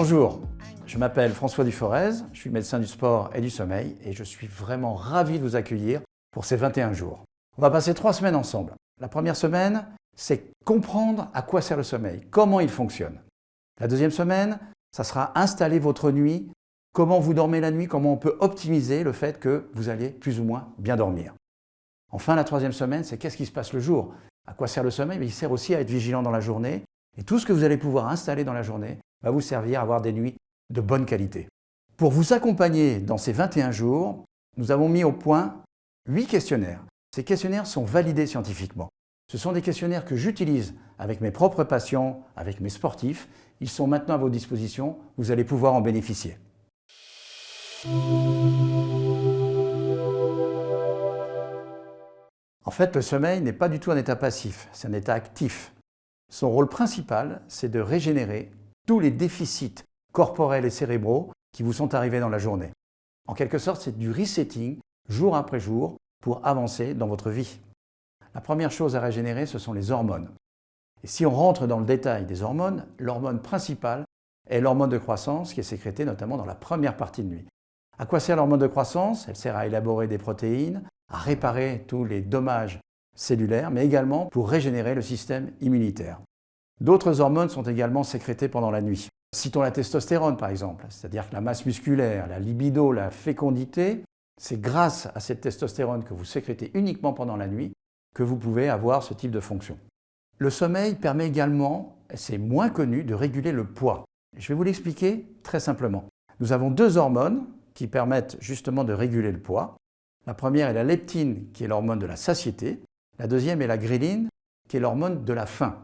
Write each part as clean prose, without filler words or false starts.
Bonjour, je m'appelle François Duforez, je suis médecin du sport et du sommeil et je suis vraiment ravi de vous accueillir pour ces 21 jours. On va passer 3 semaines ensemble. La première semaine, c'est comprendre à quoi sert le sommeil, comment il fonctionne. La deuxième semaine, ça sera installer votre nuit, comment vous dormez la nuit, comment on peut optimiser le fait que vous allez plus ou moins bien dormir. Enfin, la troisième semaine, c'est qu'est-ce qui se passe le jour? À quoi sert le sommeil? Il sert aussi à être vigilant dans la journée et tout ce que vous allez pouvoir installer dans la journée va vous servir à avoir des nuits de bonne qualité. Pour vous accompagner dans ces 21 jours, nous avons mis au point 8 questionnaires. Ces questionnaires sont validés scientifiquement. Ce sont des questionnaires que j'utilise avec mes propres patients, avec mes sportifs. Ils sont maintenant à votre disposition, vous allez pouvoir en bénéficier. En fait, le sommeil n'est pas du tout un état passif, c'est un état actif. Son rôle principal, c'est de régénérer tous les déficits corporels et cérébraux qui vous sont arrivés dans la journée. En quelque sorte, c'est du resetting jour après jour pour avancer dans votre vie. La première chose à régénérer, ce sont les hormones. Et si on rentre dans le détail des hormones, l'hormone principale est l'hormone de croissance qui est sécrétée notamment dans la première partie de nuit. À quoi sert l'hormone de croissance? Elle sert à élaborer des protéines, à réparer tous les dommages cellulaires, mais également pour régénérer le système immunitaire. D'autres hormones sont également sécrétées pendant la nuit. Citons la testostérone par exemple, c'est-à-dire que la masse musculaire, la libido, la fécondité, c'est grâce à cette testostérone que vous sécrétez uniquement pendant la nuit que vous pouvez avoir ce type de fonction. Le sommeil permet également, c'est moins connu, de réguler le poids. Je vais vous l'expliquer très simplement. Nous avons deux hormones qui permettent justement de réguler le poids. La première est la leptine, qui est l'hormone de la satiété. La deuxième est la ghréline, qui est l'hormone de la faim.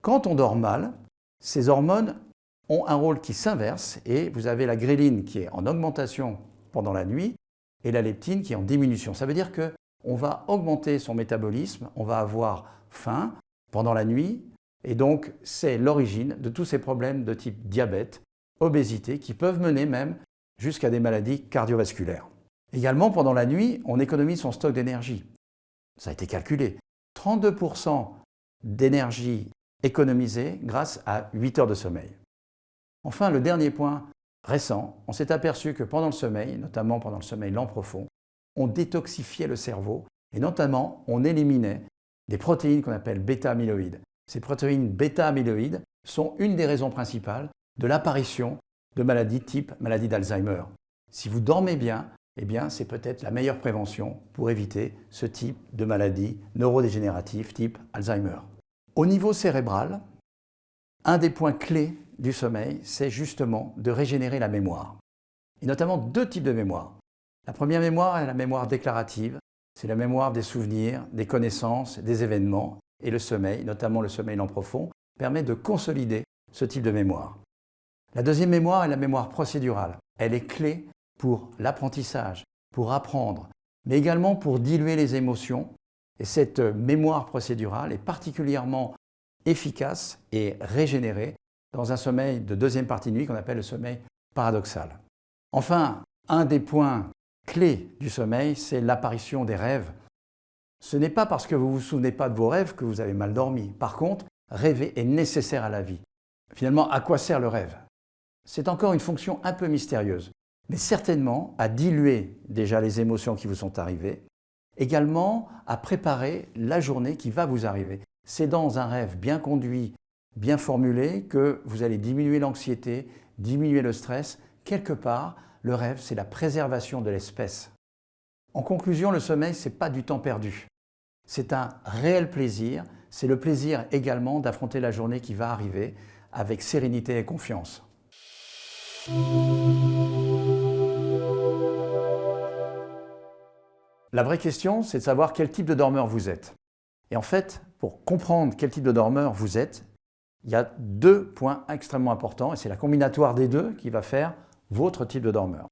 Quand on dort mal, ces hormones ont un rôle qui s'inverse et vous avez la ghréline qui est en augmentation pendant la nuit et la leptine qui est en diminution. Ça veut dire qu'on va augmenter son métabolisme, on va avoir faim pendant la nuit et donc c'est l'origine de tous ces problèmes de type diabète, obésité qui peuvent mener même jusqu'à des maladies cardiovasculaires. Également, pendant la nuit, on économise son stock d'énergie. Ça a été calculé. 32% d'énergie économisée grâce à 8 heures de sommeil. Enfin, le dernier point récent, on s'est aperçu que pendant le sommeil, notamment pendant le sommeil lent profond, on détoxifiait le cerveau et notamment on éliminait des protéines qu'on appelle bêta-amyloïdes. Ces protéines bêta-amyloïdes sont une des raisons principales de l'apparition de maladies type maladie d'Alzheimer. Si vous dormez bien, eh bien, c'est peut-être la meilleure prévention pour éviter ce type de maladie neurodégénérative type Alzheimer. Au niveau cérébral, un des points clés du sommeil, c'est justement de régénérer la mémoire. Et notamment deux types de mémoire. La première mémoire est la mémoire déclarative. C'est la mémoire des souvenirs, des connaissances, des événements. Et le sommeil, notamment le sommeil lent profond, permet de consolider ce type de mémoire. La deuxième mémoire est la mémoire procédurale. Elle est clé pour l'apprentissage, pour apprendre, mais également pour diluer les émotions. Et cette mémoire procédurale est particulièrement efficace et régénérée dans un sommeil de deuxième partie de nuit qu'on appelle le sommeil paradoxal. Enfin, un des points clés du sommeil, c'est l'apparition des rêves. Ce n'est pas parce que vous ne vous souvenez pas de vos rêves que vous avez mal dormi. Par contre, rêver est nécessaire à la vie. Finalement, à quoi sert le rêve? C'est encore une fonction un peu mystérieuse, mais certainement à diluer déjà les émotions qui vous sont arrivées, également à préparer la journée qui va vous arriver. C'est dans un rêve bien conduit, bien formulé, que vous allez diminuer l'anxiété, diminuer le stress. Quelque part, le rêve, c'est la préservation de l'espèce. En conclusion, le sommeil, ce n'est pas du temps perdu. C'est un réel plaisir. C'est le plaisir également d'affronter la journée qui va arriver avec sérénité et confiance. La vraie question, c'est de savoir quel type de dormeur vous êtes. Et en fait, pour comprendre quel type de dormeur vous êtes, il y a deux points extrêmement importants et c'est la combinatoire des deux qui va faire votre type de dormeur.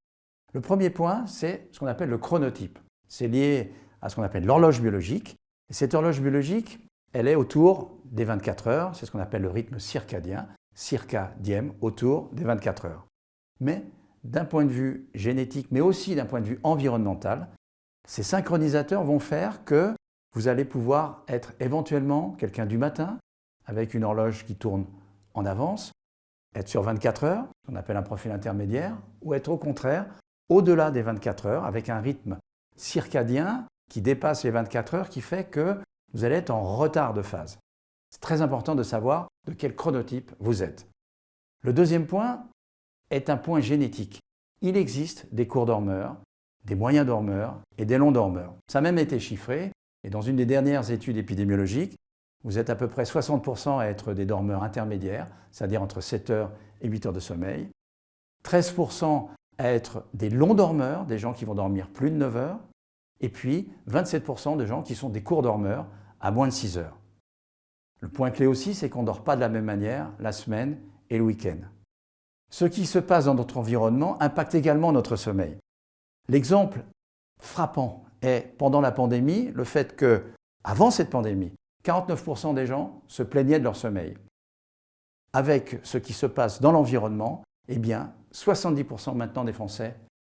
Le premier point, c'est ce qu'on appelle le chronotype. C'est lié à ce qu'on appelle l'horloge biologique. Et cette horloge biologique, elle est autour des 24 heures. C'est ce qu'on appelle le rythme circadien, circadiem, autour des 24 heures. Mais d'un point de vue génétique, mais aussi d'un point de vue environnemental, ces synchronisateurs vont faire que vous allez pouvoir être éventuellement quelqu'un du matin, avec une horloge qui tourne en avance, Être sur 24 heures, qu'on appelle un profil intermédiaire, ou être au contraire au-delà des 24 heures avec un rythme circadien qui dépasse les 24 heures qui fait que vous allez être en retard de phase. C'est très important de savoir de quel chronotype vous êtes. Le deuxième point est un point génétique. Il existe des courts dormeurs, des moyens dormeurs et des longs dormeurs. Ça a même été chiffré et dans une des dernières études épidémiologiques, vous êtes à peu près 60% à être des dormeurs intermédiaires, c'est-à-dire entre 7 heures et 8 heures de sommeil, 13% à être des longs dormeurs, des gens qui vont dormir plus de 9 heures, et puis 27% de gens qui sont des courts dormeurs à moins de 6 heures. Le point clé aussi, c'est qu'on ne dort pas de la même manière la semaine et le week-end. Ce qui se passe dans notre environnement impacte également notre sommeil. L'exemple frappant est, pendant la pandémie, le fait que, avant cette pandémie, 49% des gens se plaignaient de leur sommeil. Avec ce qui se passe dans l'environnement, eh bien, 70% maintenant des Français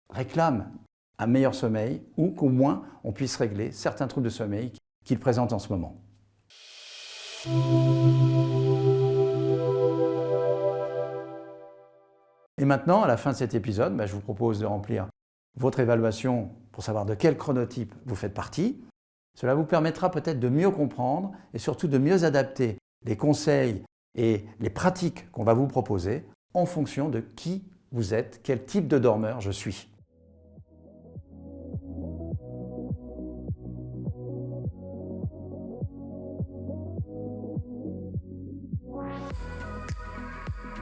réclament un meilleur sommeil ou qu'au moins on puisse régler certains troubles de sommeil qu'ils présentent en ce moment. Et maintenant, à la fin de cet épisode, je vous propose de remplir votre évaluation pour savoir de quel chronotype vous faites partie. Cela vous permettra peut-être de mieux comprendre et surtout de mieux adapter les conseils et les pratiques qu'on va vous proposer en fonction de qui vous êtes, quel type de dormeur je suis.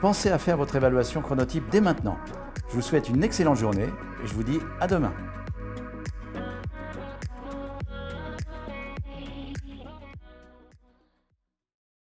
Pensez à faire votre évaluation chronotype dès maintenant. Je vous souhaite une excellente journée et je vous dis à demain.